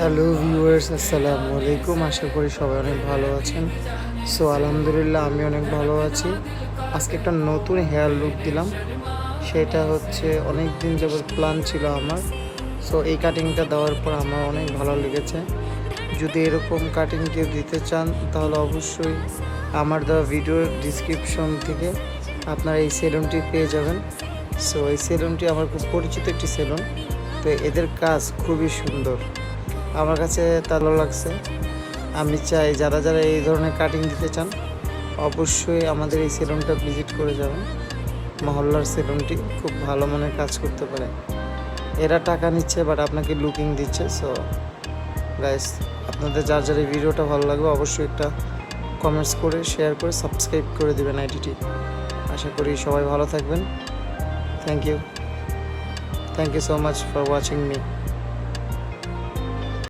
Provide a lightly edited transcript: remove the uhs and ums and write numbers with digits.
Hello viewers, আসসালামু আলাইকুম। আশা করি সবাই অনেক ভালো আছেন। সো আলহামদুলিল্লাহ আমি অনেক ভালো আছি। আজকে একটা নতুন হেয়ার লুক দিলাম, সেটা হচ্ছে অনেক দিন যাবত প্ল্যান ছিল আমার। সো এই কাটিংটা দেওয়ার পর আমার অনেক ভালো লেগেছে। যদি এরকম কাটিং কেউ দিতে চান তাহলে অবশ্যই আমার দেওয়া ভিডিওর ডিসক্রিপশন থেকে আপনারা এই সেলুনটি পেয়ে যাবেন। সো এই সেলুনটি আমার খুব পরিচিত একটি সেলুন, তো এদের কাজ খুবই সুন্দর, আমার কাছে ভালো লাগছে। আমি চাই যারা যারা এই ধরনের কাটিং দিতে চান অবশ্যই আমাদের এই সেলুনটা ভিজিট করে যাবেন। মহল্লার সেলুনটি খুব ভালো মানের কাজ করতে পারে। এরা টাকা নিচ্ছে বাট আপনাকে লুকিং দিচ্ছে। সো গাইস, আপনাদের যার যার এই ভিডিওটা ভালো লাগবে অবশ্যই একটা কমেন্টস করে শেয়ার করে সাবস্ক্রাইব করে দেবেন আইডিটি। আশা করি সবাই ভালো থাকবেন। Thank you so much for watching me.